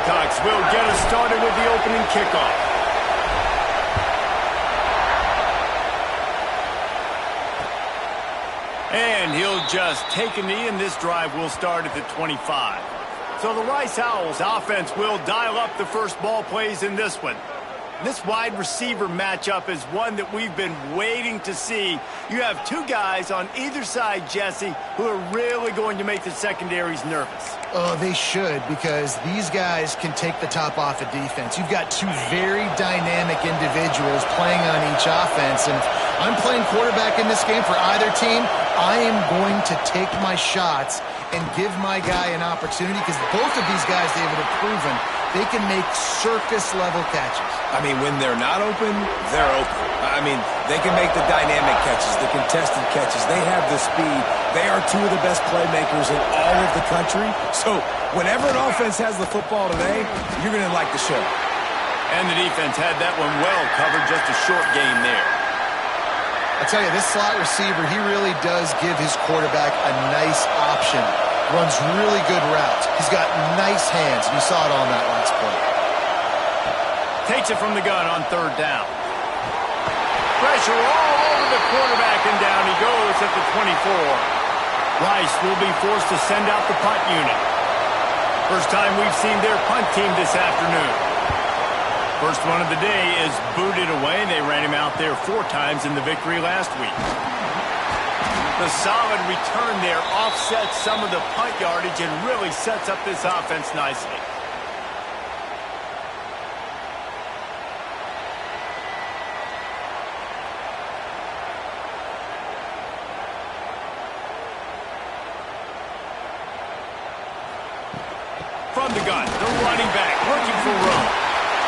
Gamecocks will get us started with the opening kickoff. And he'll just take a knee, and this drive will start at the 25. So the Rice Owls offense will dial up the first ball plays in this one. This wide receiver matchup is one that we've been waiting to see. You have two guys on either side, Jesse, who are really going to make the secondaries nervous. Oh, they should, because these guys can take the top off of defense. You've got two very dynamic individuals playing on each offense, and if I'm playing quarterback in this game for either team, I am going to take my shots and give my guy an opportunity, because both of these guys, David, have proven they can make circus-level catches. I mean, when they're not open, they're open. I mean, they can make the dynamic catches, the contested catches. They have the speed. They are two of the best playmakers in all of the country. So whenever an offense has the football today, you're going to like the show. And the defense had that one well covered, just a short game there. I tell you, this slot receiver, he really does give his quarterback a nice option. Runs really good routes. He's got nice hands. You saw it on that last play. Takes it from the gun on third down. Pressure all over the quarterback, and down he goes at the 24. Rice will be forced to send out the punt unit. First time we've seen their punt team this afternoon. First one of the day is booted away. They ran him out there 4 times in the victory last week. The solid return there offsets some of the punt yardage and really sets up this offense nicely. From the gun, the running back looking for room.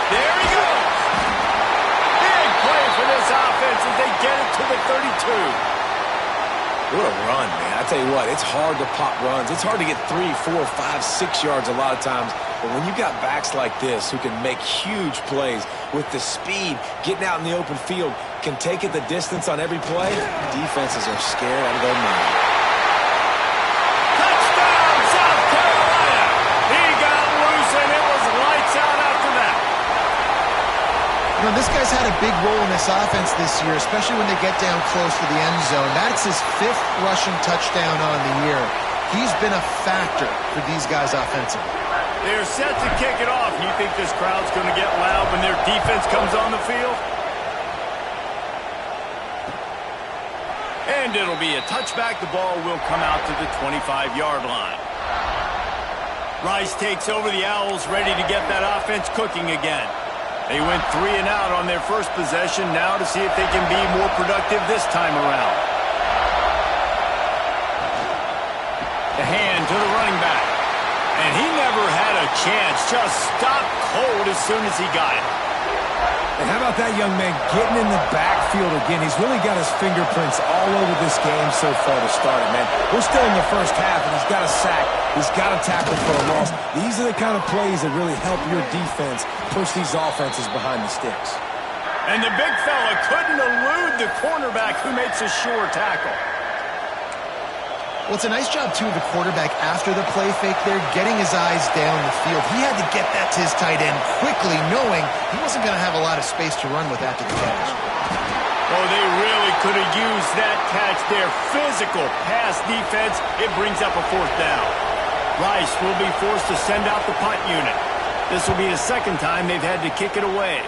There he goes. Big play for this offense as they get it to the 32. What a run, man. I tell you what, it's hard to pop runs. It's hard to get 3, 4, 5, 6 yards a lot of times. But when you've got backs like this who can make huge plays with the speed, getting out in the open field, can take it the distance on every play, defenses are scared out of their mind. Touchdown, South Carolina! He got loose, and it was lights out after that. You know, this guy's had a big role in this offense this year, especially when they get down close to the end zone. That's his 5th rushing touchdown on the year. He's been a factor for these guys offensively. They're set to kick it off. You think this crowd's going to get loud when their defense comes on the field? And it'll be a touchback. The ball will come out to the 25-yard line. Rice takes over the Owls, ready to get that offense cooking again. They went 3 and out on their first possession, now to see if they can be more productive this time around. The hand to the running back. And he never had a chance, just stopped cold as soon as he got it. And how about that young man getting in the backfield again? He's really got his fingerprints all over this game so far to start it, man. We're still in the first half, and he's got a sack. He's got a tackle for a loss. These are the kind of plays that really help your defense push these offenses behind the sticks. And the big fella couldn't elude the cornerback who makes a sure tackle. Well, it's a nice job, too, of the quarterback after the play fake there, getting his eyes down the field. He had to get that to his tight end quickly, knowing he wasn't going to have a lot of space to run with after the catch. Oh, they really could have used that catch there. Physical pass defense. It brings up a 4th down. Rice will be forced to send out the punt unit. This will be the second time they've had to kick it away.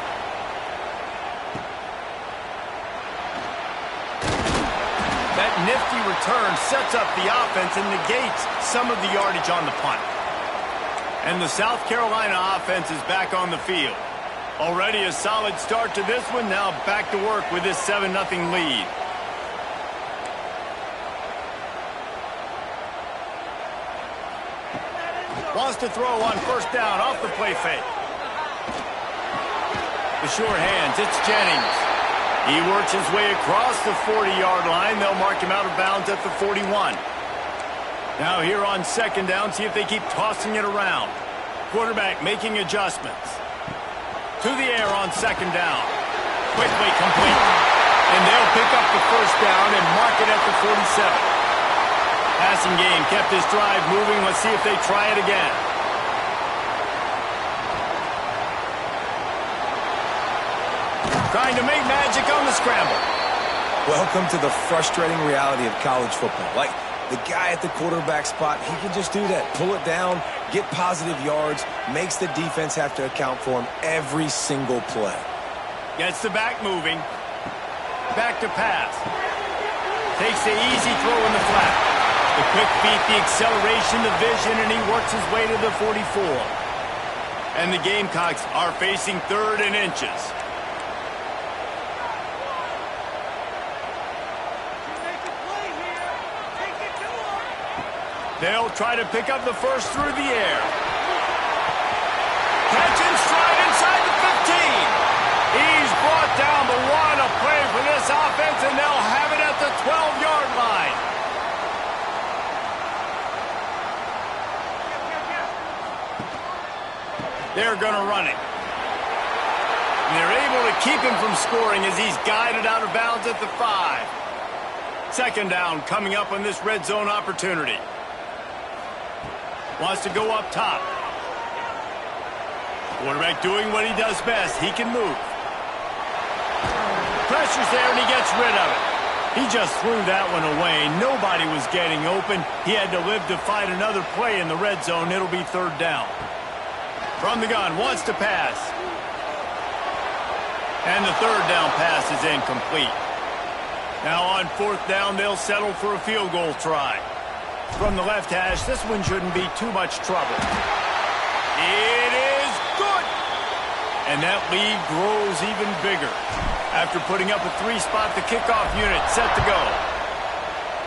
That nifty return sets up the offense and negates some of the yardage on the punt. And the South Carolina offense is back on the field. Already a solid start to this one. Now back to work with this 7-0 lead. Wants to throw on first down off the play fake. The sure hands, it's Jennings. He works his way across the 40-yard line. They'll mark him out of bounds at the 41. Now here on second down, see if they keep tossing it around. Quarterback making adjustments. To the air on second down. Quickly complete. And they'll pick up the first down and mark it at the 47. Passing game kept this drive moving. Let's see if they try it again. trying to make magic on the scramble. Welcome to the frustrating reality of college football. Like, the guy at the quarterback spot, he can just do that. Pull it down, get positive yards, makes the defense have to account for him every single play. Gets the back moving. Back to pass. Takes the easy throw in the flat. The quick feet, the acceleration, the vision, and he works his way to the 44. And the Gamecocks are facing 3rd and inches. They'll try to pick up the first through the air. Catch and stride inside the 15. He's brought down, but what a play for this offense, and they'll have it at the 12-yard line. They're going to run it. And they're able to keep him from scoring as he's guided out of bounds at the 5. 2nd down coming up on this red zone opportunity. Wants to go up top. Quarterback doing what he does best. He can move. Pressure's there, and he gets rid of it. He just threw that one away. Nobody was getting open. He had to live to fight another play in the red zone. It'll be 3rd down. From the gun, wants to pass. And the 3rd down pass is incomplete. Now on 4th down, they'll settle for a field goal try. From the left hash, this one shouldn't be too much trouble. It is good! And that lead grows even bigger. After putting up a 3-spot, the kickoff unit set to go.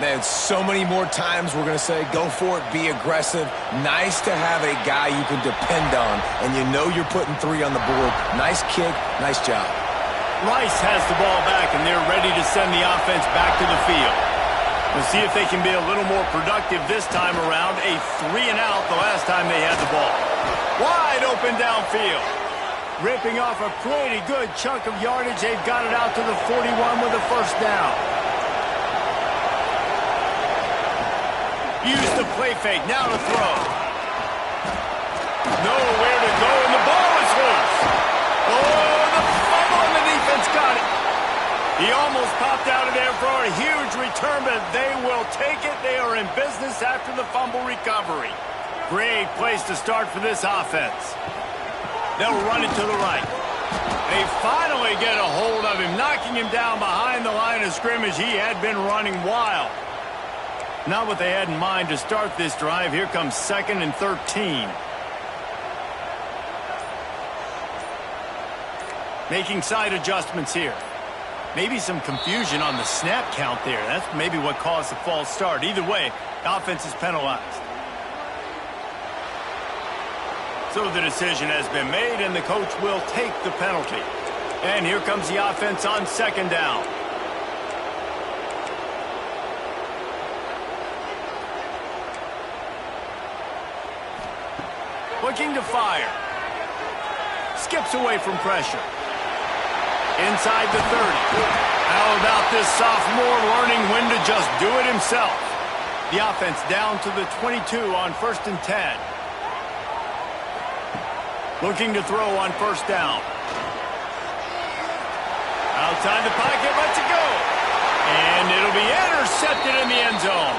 Man, so many more times we're going to say, go for it, be aggressive. Nice to have a guy you can depend on, and you know you're putting 3 on the board. Nice kick, nice job. Rice has the ball back, and they're ready to send the offense back to the field. We'll see if they can be a little more productive this time around. A 3-and-out the last time they had the ball. Wide open downfield. Ripping off a pretty good chunk of yardage. They've got it out to the 41 with a 1st down. Use the play fake. Now to throw. Nowhere to go, and the ball is loose. Oh, the fumble, and the defense got it. He almost popped out of there for a huge return, but they will take it. They are in business after the fumble recovery. Great place to start for this offense. They'll run it to the right. They finally get a hold of him, knocking him down behind the line of scrimmage. He had been running wild. Not what they had in mind to start this drive. Here comes 2nd and 13. Making side adjustments here. Maybe some confusion on the snap count there. That's maybe what caused the false start. Either way, the offense is penalized. So the decision has been made, and the coach will take the penalty. And here comes the offense on 2nd down. Looking to fire. Skips away from pressure. Inside the 30. How about this sophomore learning when to just do it himself? The offense down to the 22 on 1st and 10. Looking to throw on 1st down. Outside the pocket, lets it go. And it'll be intercepted in the end zone.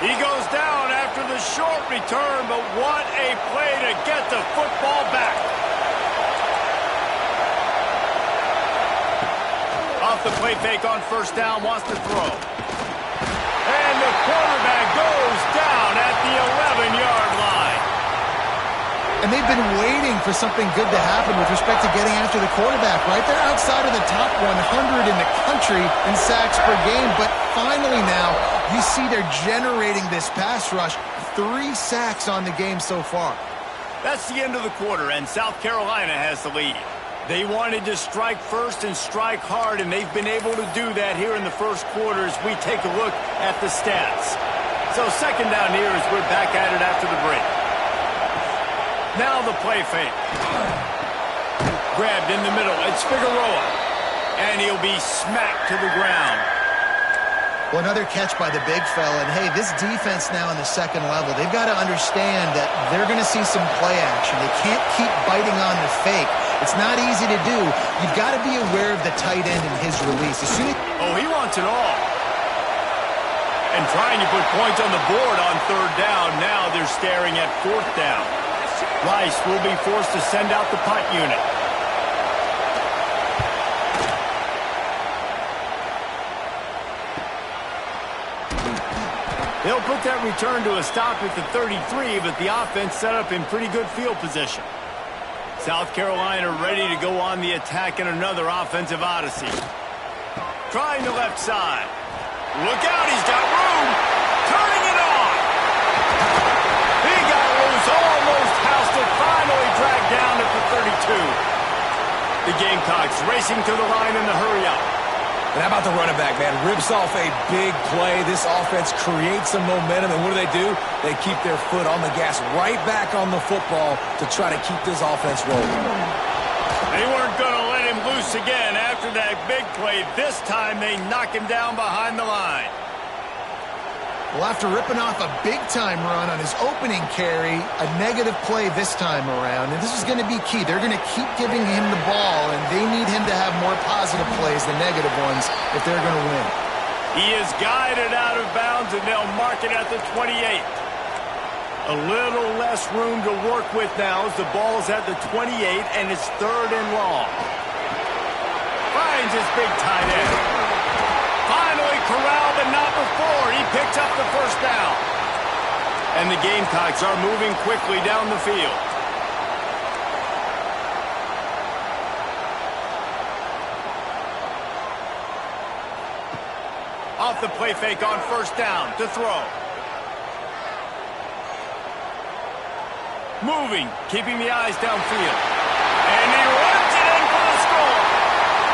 He goes down after the short return, but what a play to get the football back. Off the play fake on 1st down, wants to throw. And the quarterback goes down at the 11-yard line. And they've been waiting for something good to happen with respect to getting after the quarterback, right? They're outside of the top 100 in the country in sacks per game, but finally now you see they're generating this pass rush. 3 sacks on the game so far. That's the end of the quarter, and South Carolina has the lead. They wanted to strike first and strike hard, and they've been able to do that here in the first quarter as we take a look at the stats. So 2nd down here as we're back at it after the break. Now the play fake. Grabbed in the middle. It's Figueroa. And he'll be smacked to the ground. Well, another catch by the big fella. And, hey, this defense now on the 2nd level, they've got to understand that they're going to see some play action. They can't keep biting on the fake. It's not easy to do. You've got to be aware of the tight end and his release. Oh, he wants it all. And trying to put points on the board on third down. Now they're staring at fourth down. Rice will be forced to send out the punt unit. They'll put that return to a stop at the 33, but the offense set up in pretty good field position. South Carolina ready to go on the attack in another offensive odyssey. Trying the left side. Look out, he's got room. Turning it on. He got loose, almost housed it, finally dragged down at the 32. The Gamecocks racing to the line in the hurry-up. And how about the running back, man? Rips off a big play. This offense creates some momentum, and what do? They keep their foot on the gas right back on the football to try to keep this offense rolling. They weren't going to let him loose again after that big play. This time they knock him down behind the line. Well, after ripping off a big-time run on his opening carry, a negative play this time around, and this is going to be key. They're going to keep giving him the ball, and they need him to have more positive plays than negative ones if they're going to win. He is guided out of bounds, and they'll mark it at the 28. A little less room to work with now as the ball's at the 28, and it's third and long. Finds his big tight end. Finally corralled, but not before. He picks up the first down. And the Gamecocks are moving quickly down the field. Off the play fake on first down to throw. Moving, keeping the eyes downfield. And he runs it in for the score.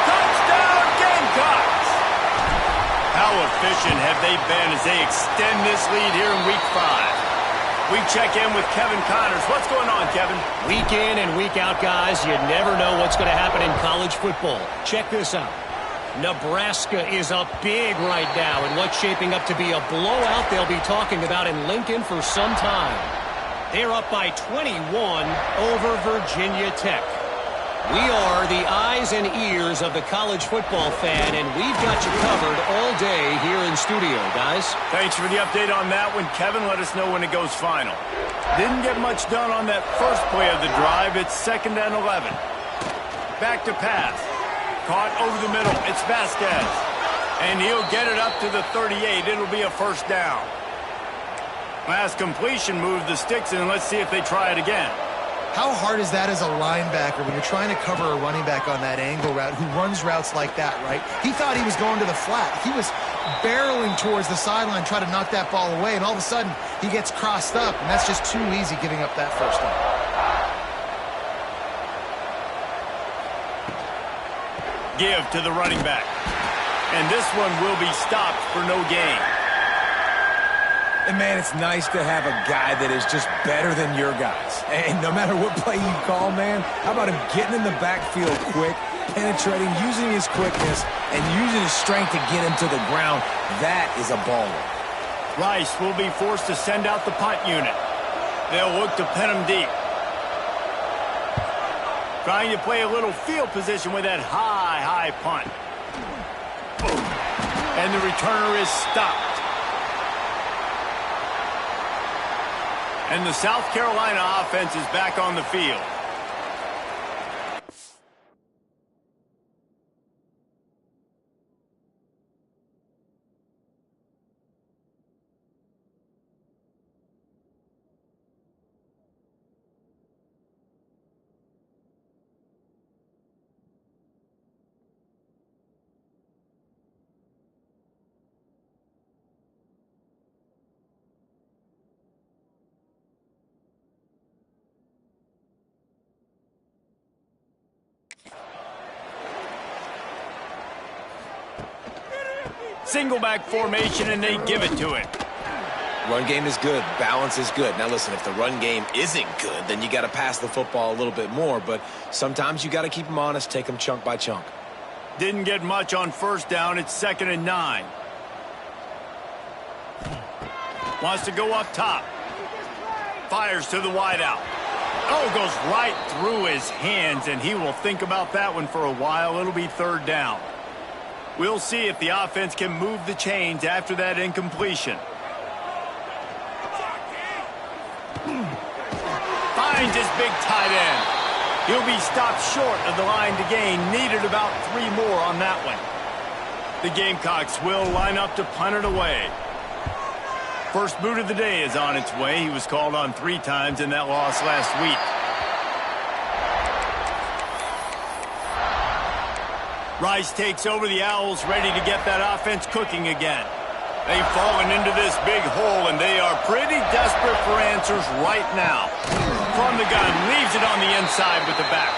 Touchdown, Gamecocks! How efficient have they been as they extend this lead here in Week 5? We check in with Kevin Connors. What's going on, Kevin? Week in and week out, guys. You never know what's going to happen in college football. Check this out. Nebraska is up big right now in what's shaping up to be a blowout they'll be talking about in Lincoln for some time. They're up by 21 over Virginia Tech. We are the eyes and ears of the college football fan, and we've got you covered all day here in studio, guys. Thanks for the update on that one, Kevin. Let us know when it goes final. Didn't get much done on that first play of the drive. It's 2nd and 11. Back to pass. Caught over the middle. It's Vasquez. And he'll get it up to the 38. It'll be a first down. Last completion moved the sticks in. Let's see if they try it again. How hard is that as a linebacker when you're trying to cover a running back on that angle route who runs routes like that, right? He thought he was going to the flat. He was barreling towards the sideline trying to knock that ball away, and all of a sudden he gets crossed up, and that's just too easy giving up that first down. Give to the running back. And this one will be stopped for no gain. And, man, it's nice to have a guy that is just better than your guys. And no matter what play you call, man, how about him getting in the backfield quick, penetrating, using his quickness, and using his strength to get him to the ground? That is a baller. Rice will be forced to send out the punt unit. They'll look to pin him deep. Trying to play a little field position with that high punt. And the returner is stopped. And the South Carolina offense is back on the field. Single back formation, and they give it to it. Run game is good. Balance is good. Now, listen, if the run game isn't good, then you got to pass the football a little bit more. But sometimes you got to keep them honest, take them chunk by chunk. Didn't get much on first down. It's 2nd and 9. Wants to go up top. Fires to the wideout. Oh, goes right through his hands, and he will think about that one for a while. It'll be third down. We'll see if the offense can move the chains after that incompletion. Finds his big tight end. He'll be stopped short of the line to gain. Needed about 3 more on that one. The Gamecocks will line up to punt it away. First boot of the day is on its way. He was called on 3 times in that loss last week. Rice takes over the Owls, ready to get that offense cooking again. They've fallen into this big hole, and they are pretty desperate for answers right now. From the gun, leaves it on the inside with the back.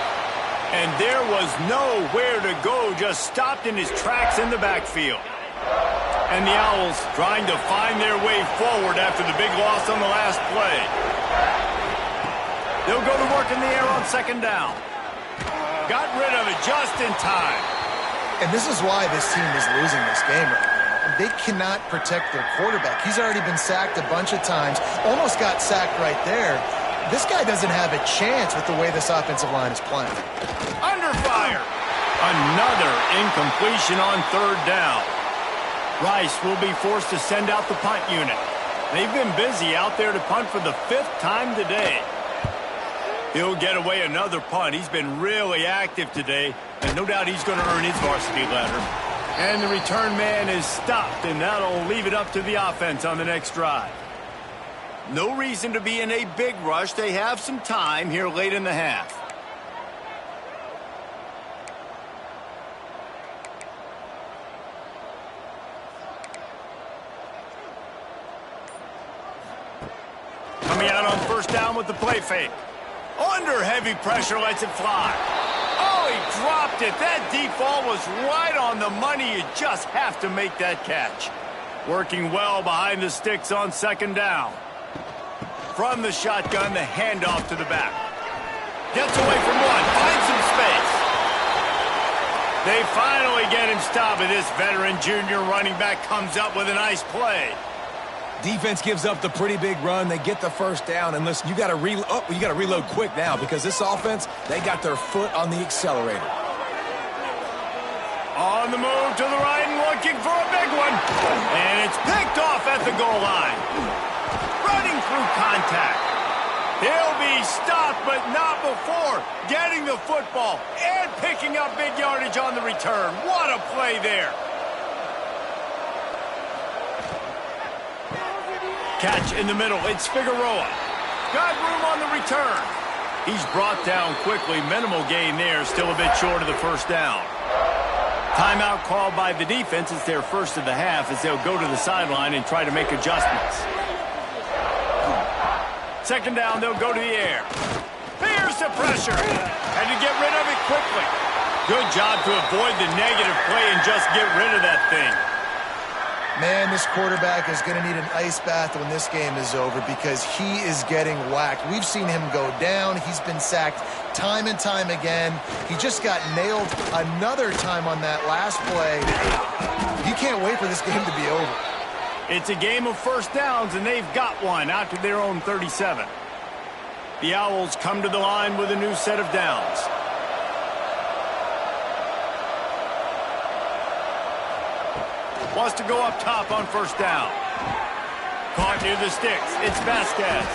And there was nowhere to go, just stopped in his tracks in the backfield. And the Owls trying to find their way forward after the big loss on the last play. They'll go to work in the air on second down. Got rid of it just in time. And this is why this team is losing this game right now. They cannot protect their quarterback. He's already been sacked a bunch of times. Almost got sacked right there. This guy doesn't have a chance with the way this offensive line is playing. Under fire. Another incompletion on third down. Rice will be forced to send out the punt unit. They've been busy out there to punt for the 5th time today. He'll get away another punt. He's been really active today, and no doubt he's going to earn his varsity letter. And the return man is stopped, and that'll leave it up to the offense on the next drive. No reason to be in a big rush. They have some time here late in the half. Coming out on first down with the play fake. Under heavy pressure, lets it fly. Oh, he dropped it. That deep ball was right on the money. You just have to make that catch. Working well behind the sticks on second down. From the shotgun, the handoff to the back. Gets away from one, finds some space. They finally get him stopped, and this veteran junior running back comes up with a nice play. Defense gives up the pretty big run. They get the first down, and listen, you got to reload quick now because this offense, they got their foot on the accelerator. On the move to the right and looking for a big one. And it's picked off at the goal line. Running through contact. He'll be stopped, but not before getting the football and picking up big yardage on the return. What a play there. Catch in the middle. It's Figueroa. Got room on the return. He's brought down quickly. Minimal gain there. Still a bit short of the first down. Timeout called by the defense. It's their first of the half as they'll go to the sideline and try to make adjustments. Second down, they'll go to the air. Here's the pressure. Had to get rid of it quickly. Good job to avoid the negative play and just get rid of that thing. Man, this quarterback is going to need an ice bath when this game is over because he is getting whacked. We've seen him go down. He's been sacked time and time again. He just got nailed another time on that last play. You can't wait for this game to be over. It's a game of first downs, and they've got one out to their own 37. The Owls come to the line with a new set of downs. Wants to go up top on first down. Caught near the sticks. It's Vasquez.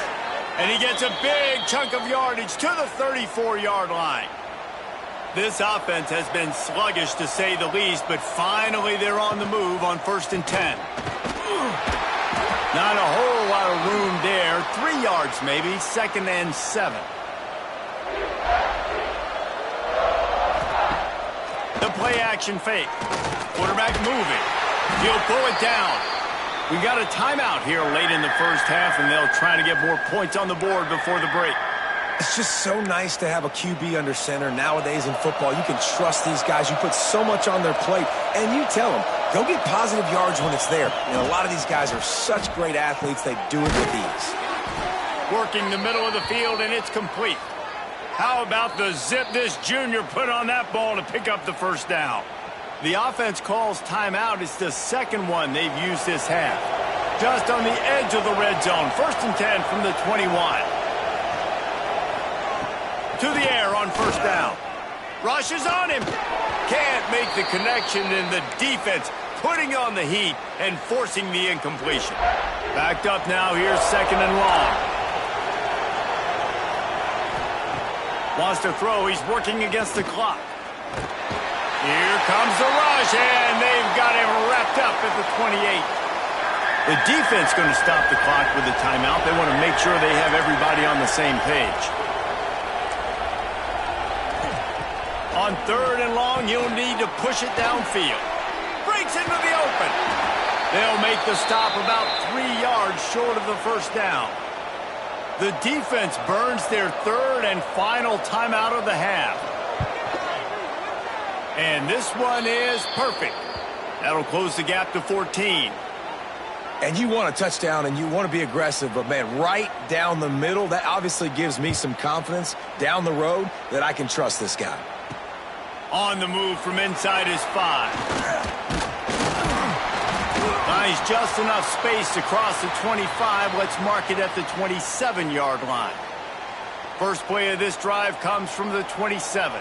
And he gets a big chunk of yardage to the 34-yard line. This offense has been sluggish to say the least, but finally they're on the move on 1st and 10. Not a whole lot of room there. 3 yards maybe. 2nd and 7. The play action fake. Quarterback moving. He'll pull it down. We got a timeout here late in the first half, and they'll try to get more points on the board before the break. It's just so nice to have a QB under center. Nowadays in football, you can trust these guys. You put so much on their plate, and you tell them, go get positive yards when it's there. You know, a lot of these guys are such great athletes, they do it with ease. Working the middle of the field, and it's complete. How about the zip this junior put on that ball to pick up the first down? The offense calls timeout. It's the second one they've used this half. Just on the edge of the red zone. 1st and 10 from the 21. to the air on first down. Rushes on him. Can't make the connection, and the defense putting on the heat and forcing the incompletion. Backed up now. Here's second and long. Wants to throw. He's working against the clock. Here comes the rush, and they've got him wrapped up at the 28. The defense going to stop the clock with a timeout. They want to make sure they have everybody on the same page. On third and long, he'll need to push it downfield. Breaks into the open. They'll make the stop about 3 yards short of the first down. The defense burns their third and final timeout of the half. And this one is perfect. That'll close the gap to 14. And you want a touchdown and you want to be aggressive, but, man, right down the middle, that obviously gives me some confidence down the road that I can trust this guy. On the move from inside his 5. Finds just enough space to cross the 25. Let's mark it at the 27-yard line. First play of this drive comes from the 27.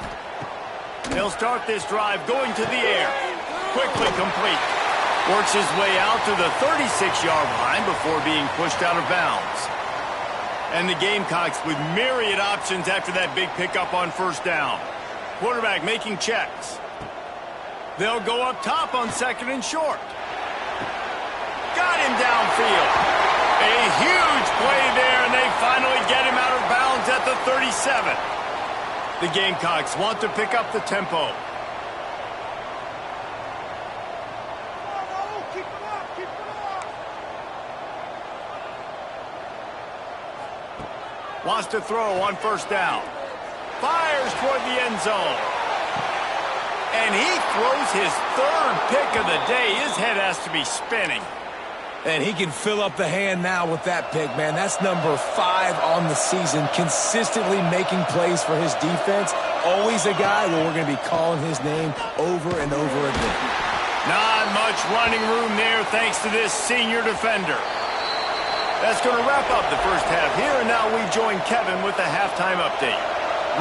They'll start this drive going to the air. Quickly complete. Works his way out to the 36-yard line before being pushed out of bounds. And the Gamecocks with myriad options after that big pickup on first down. Quarterback making checks. They'll go up top on second and short. Got him downfield. A huge play there, and they finally get him out of bounds at the 37. The Gamecocks want to pick up the tempo. Wants to throw on first down. Fires toward the end zone. And he throws his third pick of the day. His head has to be spinning. And he can fill up the hand now with that pick, man. That's number 5 on the season, consistently making plays for his defense. Always a guy where we're going to be calling his name over and over again. Not much running room there thanks to this senior defender. That's going to wrap up the first half here, and now we join Kevin with the halftime update.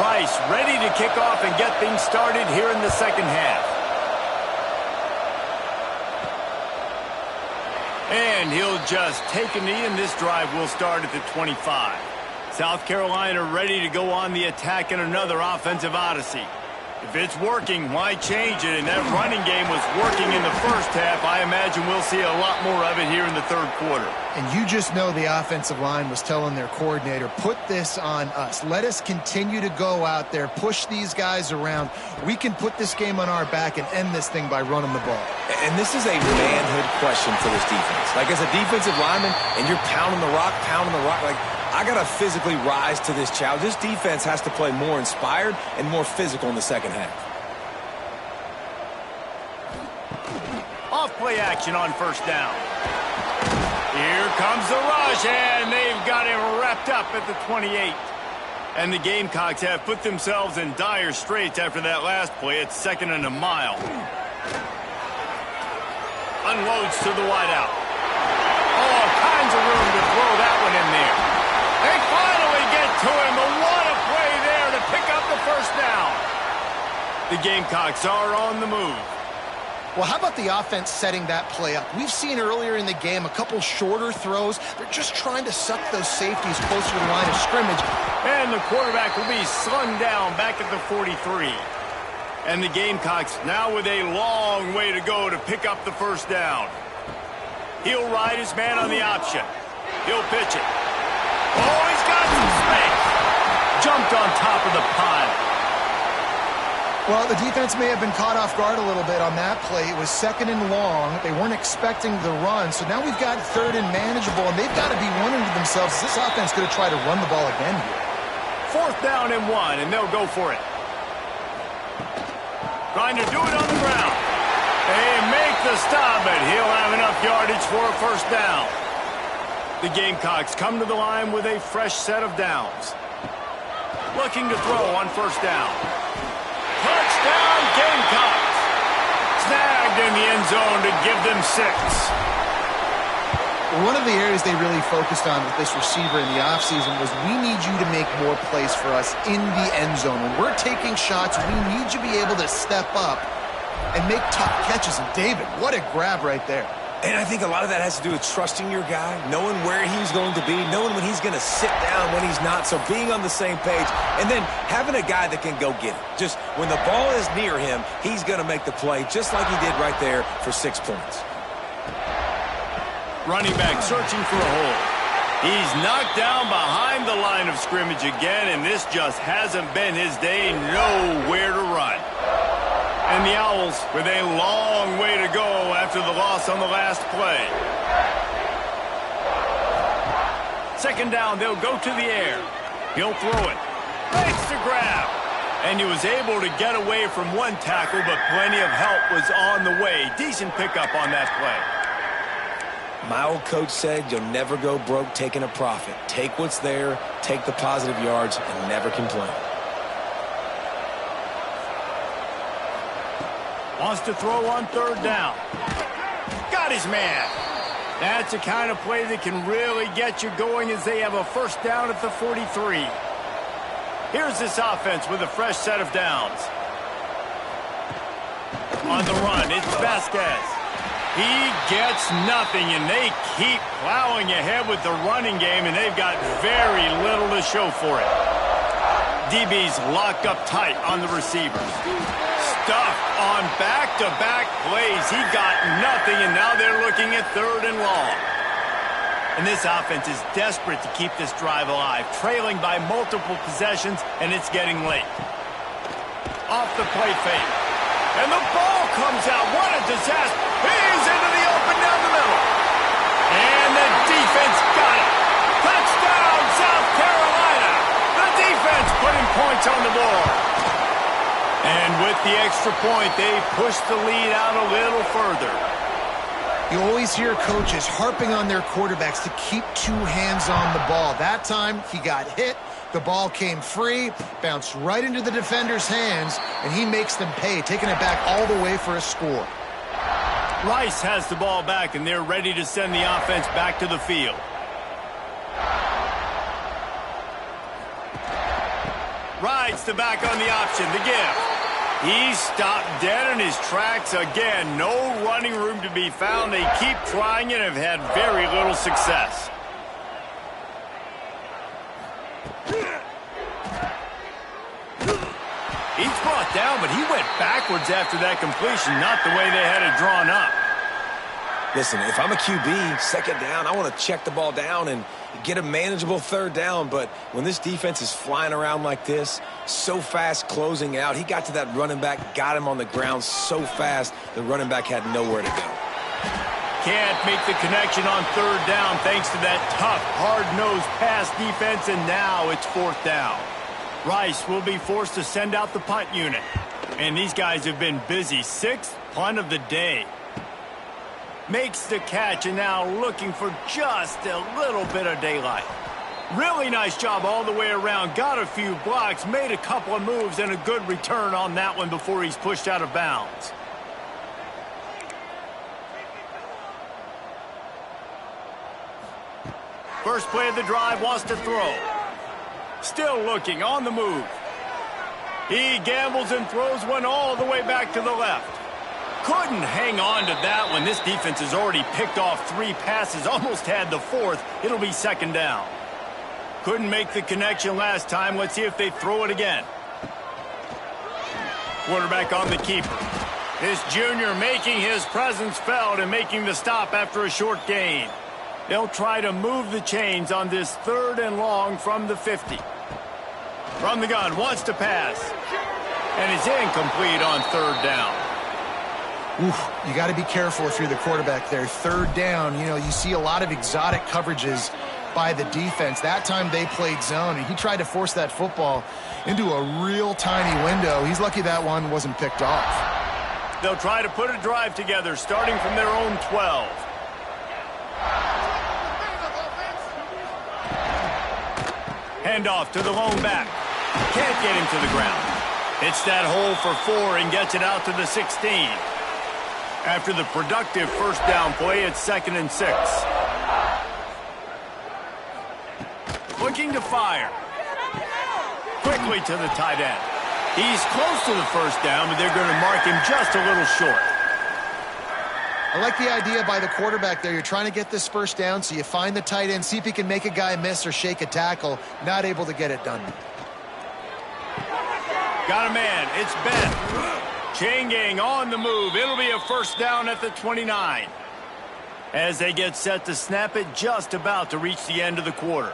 Rice ready to kick off and get things started here in the second half. And he'll just take a knee, and this drive will start at the 25. South Carolina ready to go on the attack in another offensive odyssey. If it's working, why change it? And that running game was working in the first half. I imagine we'll see a lot more of it here in the third quarter. And you just know the offensive line was telling their coordinator, put this on us. Let us continue to go out there, push these guys around. We can put this game on our back and end this thing by running the ball. And this is a manhood question for this defense. Like, as a defensive lineman, and you're pounding the rock, like, I got to physically rise to this challenge. This defense has to play more inspired and more physical in the second half. Off play action on first down. Here comes the rush, and they've got him wrapped up at the 28. And the Gamecocks have put themselves in dire straits after that last play. It's second and a mile. Unloads to the wideout. All kinds of room to throw that one in there. They finally get to him, but what a play there to pick up the first down. The Gamecocks are on the move. Well, how about the offense setting that play up? We've seen earlier in the game a couple shorter throws. They're just trying to suck those safeties closer to the line of scrimmage. And the quarterback will be slung down back at the 43. And the Gamecocks now with a long way to go to pick up the first down. He'll ride his man on the option. He'll pitch it. Oh, he's got some space. Jumped on top of the pile. Well, the defense may have been caught off guard a little bit on that play. It was second and long. They weren't expecting the run. So now we've got third and manageable, and they've got to be wondering to themselves, is this offense going to try to run the ball again here? Fourth down and 1, and they'll go for it. Trying to do it on the ground. They make the stop, but he'll have enough yardage for a first down. The Gamecocks come to the line with a fresh set of downs. Looking to throw on first down. Touchdown, Gamecocks. Snagged in the end zone to give them 6. One of the areas they really focused on with this receiver in the offseason was we need you to make more plays for us in the end zone. When we're taking shots, we need you to be able to step up and make tough catches. And David, what a grab right there. And I think a lot of that has to do with trusting your guy, knowing where he's going to be, knowing when he's going to sit down, when he's not, so being on the same page, and then having a guy that can go get it. Just when the ball is near him, he's going to make the play, just like he did right there for 6 points. Running back searching for a hole. He's knocked down behind the line of scrimmage again, and this just hasn't been his day. Nowhere to run. And the Owls with a long way to go after the loss on the last play. Second down, they'll go to the air. He'll throw it. Makes the grab. And he was able to get away from one tackle, but plenty of help was on the way. Decent pickup on that play. My old coach said you'll never go broke taking a profit. Take what's there, take the positive yards, and never complain. Wants to throw on third down. Got his man. That's the kind of play that can really get you going as they have a first down at the 43. Here's this offense with a fresh set of downs. On the run, it's Vasquez. He gets nothing, and they keep plowing ahead with the running game, and they've got very little to show for it. DB's locked up tight on the receivers. Stuffed on back-to-back plays. He got nothing, and now they're looking at third and long. And this offense is desperate to keep this drive alive, trailing by multiple possessions, and it's getting late. Off the play fake. And the ball comes out. What a disaster. He's into the open down the middle. And the defense got it. Touchdown, South Carolina. The defense putting points on the board. And with the extra point, they push the lead out a little further. You always hear coaches harping on their quarterbacks to keep 2 hands on the ball. That time, he got hit. The ball came free, bounced right into the defender's hands, and he makes them pay, taking it back all the way for a score. Rice has the ball back, and they're ready to send the offense back to the field. Rides the back on the option, the give. He's stopped dead in his tracks again. No running room to be found. They keep trying and have had very little success. He's brought down, but he went backwards after that completion, not the way they had it drawn up. Listen, if I'm a QB, second down, I want to check the ball down and get a manageable third down. But when this defense is flying around like this, so fast closing out, he got to that running back, got him on the ground so fast, the running back had nowhere to go. Can't make the connection on third down thanks to that tough, hard-nosed pass defense, and now it's fourth down. Rice will be forced to send out the punt unit. And these guys have been busy. 6th punt of the day. Makes the catch, and now looking for just a little bit of daylight. Really nice job all the way around. Got a few blocks, made a couple of moves, and a good return on that one before he's pushed out of bounds. First play of the drive, wants to throw. Still looking, on the move. He gambles and throws one all the way back to the left. Couldn't hang on to that one. This defense has already picked off 3 passes, almost had the 4th. It'll be second down. Couldn't make the connection last time. Let's see if they throw it again. Quarterback on the keeper. This junior making his presence felt and making the stop after a short gain. They'll try to move the chains on this third and long from the 50. From the gun, wants to pass. And it's incomplete on third down. Oof, you got to be careful if you're the quarterback there. Third down, you see a lot of exotic coverages by the defense. That time they played zone, and he tried to force that football into a real tiny window. He's lucky that one wasn't picked off. They'll try to put a drive together, starting from their own 12. Handoff to the lone back. Can't get him to the ground. Hits that hole for 4 and gets it out to the 16. After the productive first down play, it's 2nd and 6. Looking to fire. Quickly to the tight end. He's close to the first down, but they're going to mark him just a little short. I like the idea by the quarterback there. You're trying to get this first down, so you find the tight end, see if he can make a guy miss or shake a tackle. Not able to get it done. Got a man. It's Ben. Chain gang on the move. It'll be a first down at the 29. As they get set to snap it, just about to reach the end of the quarter.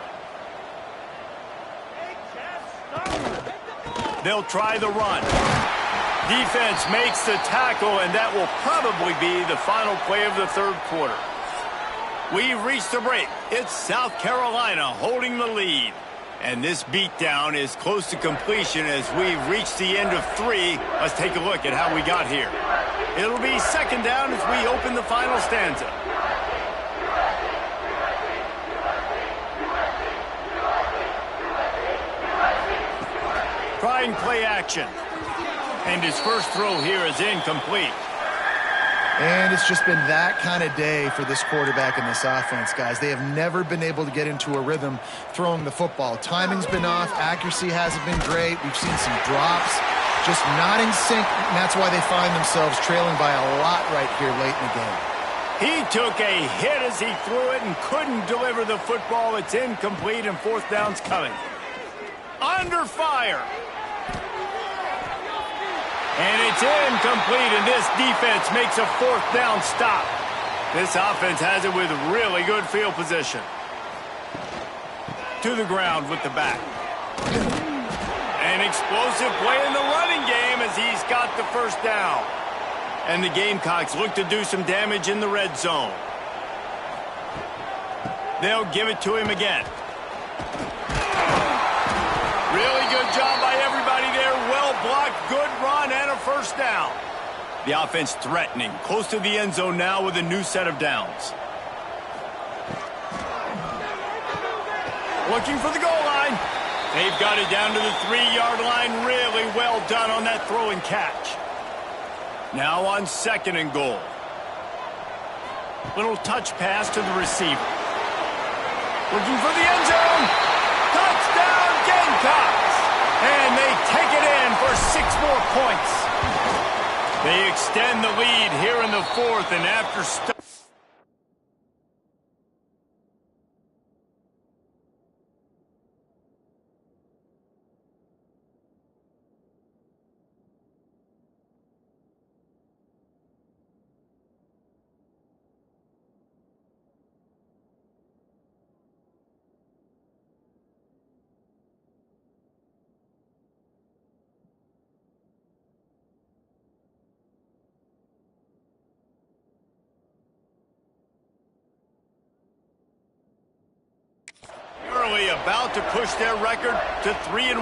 They'll try the run. Defense makes the tackle, and that will probably be the final play of the third quarter. We've reached the break. It's South Carolina holding the lead. And this beatdown is close to completion as we've reached the end of 3. Let's take a look at how we got here. It'll be second down as we open the final stanza. Trying play action. And his first throw here is incomplete. And it's just been that kind of day for this quarterback and this offense, guys. They have never been able to get into a rhythm throwing the football. Timing's been off. Accuracy hasn't been great. We've seen some drops. Just not in sync, and that's why they find themselves trailing by a lot right here late in the game. He took a hit as he threw it and couldn't deliver the football. It's incomplete, and fourth down's coming. Under fire. And it's incomplete, and this defense makes a fourth down stop. This offense has it with really good field position. To the ground with the back. An explosive play in the running game as he's got the first down. And the Gamecocks look to do some damage in the red zone. They'll give it to him again. Really good job by everybody there. Well blocked, good run, and a first down. The offense threatening, close to the end zone now with a new set of downs. Looking for the goal line. They've got it down to the 3-yard line. Really well done on that throw and catch. Now on second and goal. Little touch pass to the receiver. Looking for the end zone. Touchdown Gamecocks! And they take it in for 6 more points. They extend the lead here in the fourth, and after about to push their record to 3-1.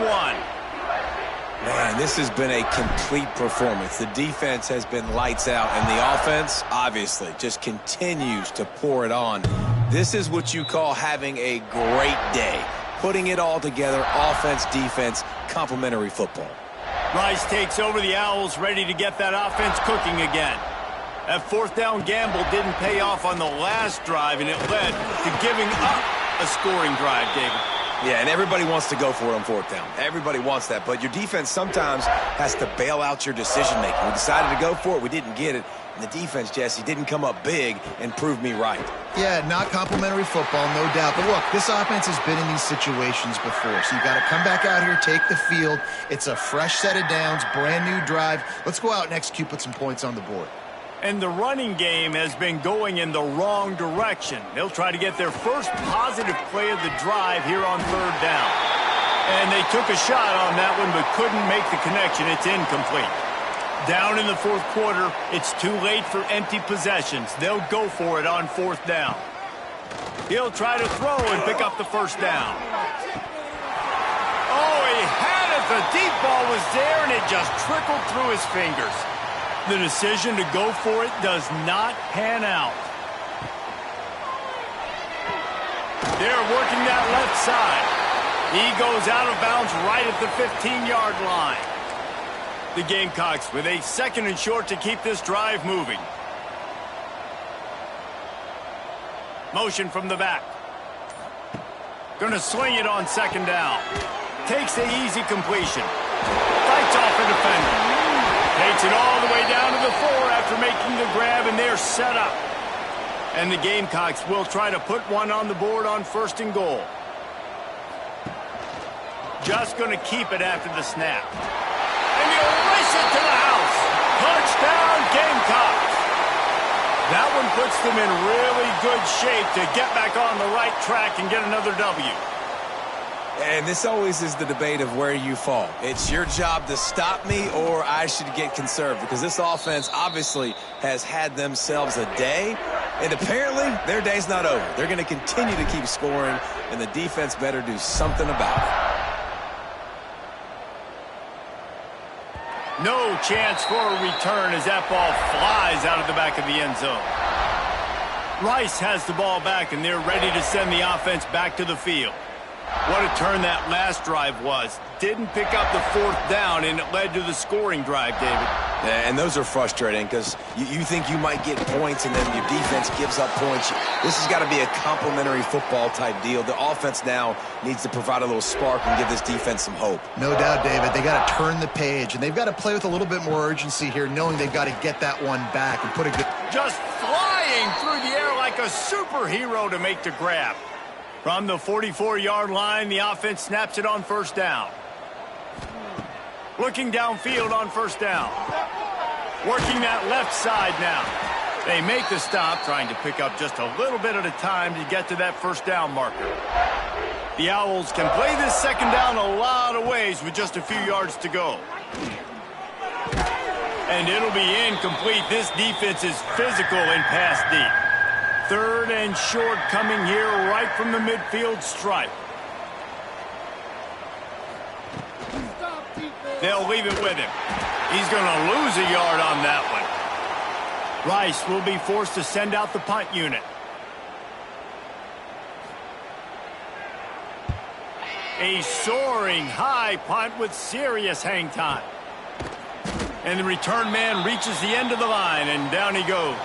Man, this has been a complete performance. The defense has been lights out, and the offense, obviously, just continues to pour it on. This is what you call having a great day. Putting it all together, offense, defense, complementary football. Rice takes over the Owls, ready to get that offense cooking again. That fourth down gamble didn't pay off on the last drive, and it led to giving up a scoring drive, David. Yeah, and everybody wants to go for it on fourth down. Everybody wants that, but your defense sometimes has to bail out your decision-making. We decided to go for it. We didn't get it. And the defense, Jesse, didn't come up big and prove me right. Yeah, not complimentary football, no doubt. But look, this offense has been in these situations before, so you got to come back out here, take the field. It's a fresh set of downs, brand new drive. Let's go out and execute, put some points on the board. And the running game has been going in the wrong direction. They'll try to get their first positive play of the drive here on third down. And they took a shot on that one but couldn't make the connection. It's incomplete. Down in the fourth quarter, it's too late for empty possessions. They'll go for it on fourth down. He'll try to throw and pick up the first down. Oh, he had it. The deep ball was there, and it just trickled through his fingers. The decision to go for it does not pan out. They're working that left side. He goes out of bounds right at the 15-yard line. The Gamecocks with a second and short to keep this drive moving. Motion from the back. Going to sling it on second down. Takes the easy completion. Fights off a defender. Takes it all the way down to the 4 after making the grab, and they're set up. And the Gamecocks will try to put one on the board on 1st and goal. Just going to keep it after the snap. And he'll race it to the house. Touchdown, Gamecocks. That one puts them in really good shape to get back on the right track and get another W. And this always is the debate of where you fall. It's your job to stop me, or I should get conserved, because this offense obviously has had themselves a day, and apparently their day's not over. They're going to continue to keep scoring, and the defense better do something about it. No chance for a return as that ball flies out of the back of the end zone. Rice has the ball back, and they're ready to send the offense back to the field. What a turn that last drive was. Didn't pick up the 4th down, and it led to the scoring drive, David. Yeah, and those are frustrating because you think you might get points, and then your defense gives up points. This has got to be a complimentary football type deal. The offense now needs to provide a little spark and give this defense some hope. No doubt, David. They got to turn the page, and they've got to play with a little bit more urgency here, knowing they've got to get that one back and put a good... Just flying through the air like a superhero to make the grab. From the 44-yard line, the offense snaps it on 1st down. Looking downfield on 1st down. Working that left side now. They make the stop, trying to pick up just a little bit at a time to get to that 1st down marker. The Owls can play this 2nd down a lot of ways with just a few yards to go. And it'll be incomplete. This defense is physical and pass deep. 3rd and short coming here right from the midfield stripe. They'll leave it with him. He's going to lose a yard on that one. Rice will be forced to send out the punt unit. A soaring high punt with serious hang time. And the return man reaches the end of the line, and down he goes.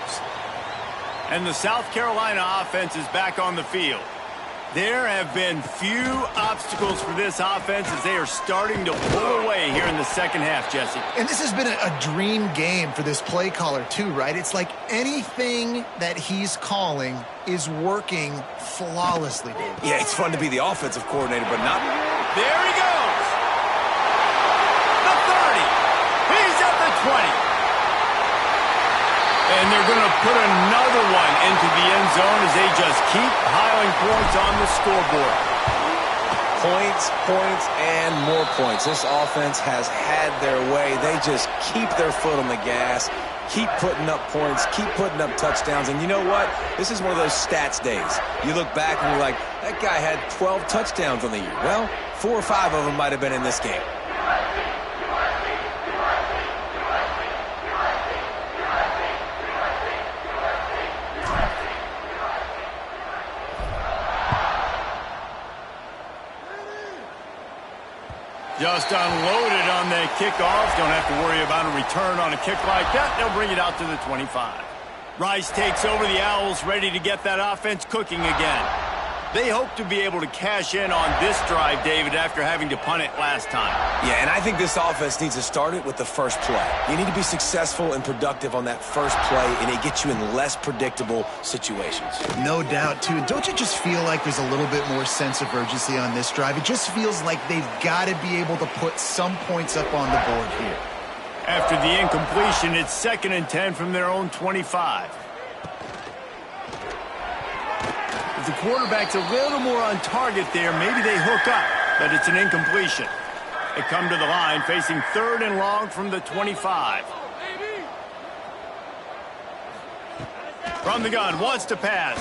And the South Carolina offense is back on the field. There have been few obstacles for this offense as they are starting to pull away here in the 2nd half, Jesse. And this has been a dream game for this play caller too, right? It's like anything that he's calling is working flawlessly, Dave. Yeah, it's fun to be the offensive coordinator, but not... There he goes. The 30. He's at the 20. And they're going to put another one into the end zone as they just keep piling points on the scoreboard. Points, points, and more points. This offense has had their way. They just keep their foot on the gas, keep putting up points, keep putting up touchdowns. And you know what? This is one of those stats days. You look back and you're like, that guy had 12 touchdowns on the year. Well, 4 or 5 of them might have been in this game. Just unloaded on the kickoff. Don't have to worry about a return on a kick like that. They'll bring it out to the 25. Rice takes over the Owls, ready to get that offense cooking again. They hope to be able to cash in on this drive, David, after having to punt it last time. Yeah, and I think this offense needs to start it with the first play. You need to be successful and productive on that first play, and it gets you in less predictable situations. No doubt, too. Don't you just feel like there's a little bit more sense of urgency on this drive? It just feels like they've got to be able to put some points up on the board here. After the incompletion, it's 2nd and 10 from their own 25. If the quarterback's a little more on target there, maybe they hook up, but it's an incompletion. They come to the line facing 3rd and long from the 25. From the gun, wants to pass.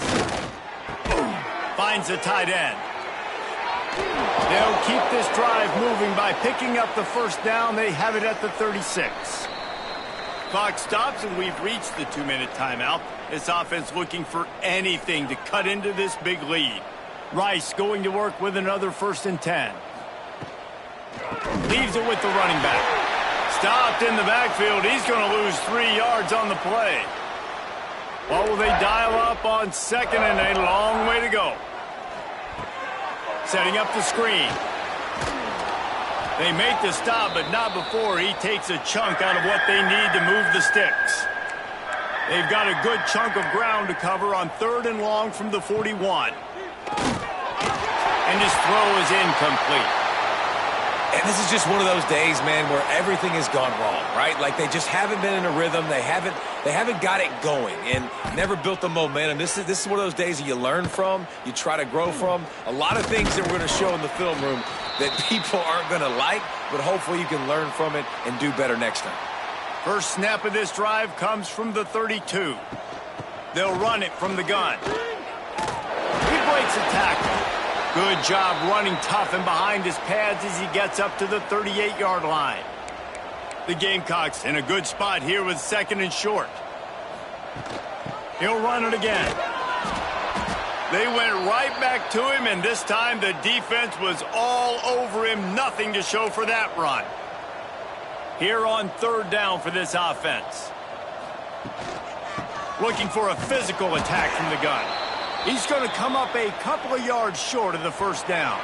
Finds the tight end. They'll keep this drive moving by picking up the 1st down. They have it at the 36. Clock stops, and we've reached the 2-minute timeout. This offense looking for anything to cut into this big lead. Rice going to work with another 1st and 10. Leaves it with the running back. Stopped in the backfield. He's going to lose 3 yards on the play. What will they dial up on 2nd and a long way to go? Setting up the screen. They make the stop, but not before he takes a chunk out of what they need to move the sticks. They've got a good chunk of ground to cover on 3rd and long from the 41. And his throw is incomplete. And this is just one of those days, man, where everything has gone wrong, right? Like they just haven't been in a rhythm. They haven't got it going and never built the momentum. This is one of those days that you learn from, you try to grow from. A lot of things that we're going to show in the film room that people aren't going to like, but hopefully you can learn from it and do better next time. First snap of this drive comes from the 32. They'll run it from the gun. He breaks a tackle. Good job running tough and behind his pads as he gets up to the 38-yard line. The Gamecocks in a good spot here with 2nd and short. He'll run it again. They went right back to him, and this time the defense was all over him. Nothing to show for that run. Here on 3rd down for this offense. Looking for a physical attack from the gun. He's going to come up a couple of yards short of the first down.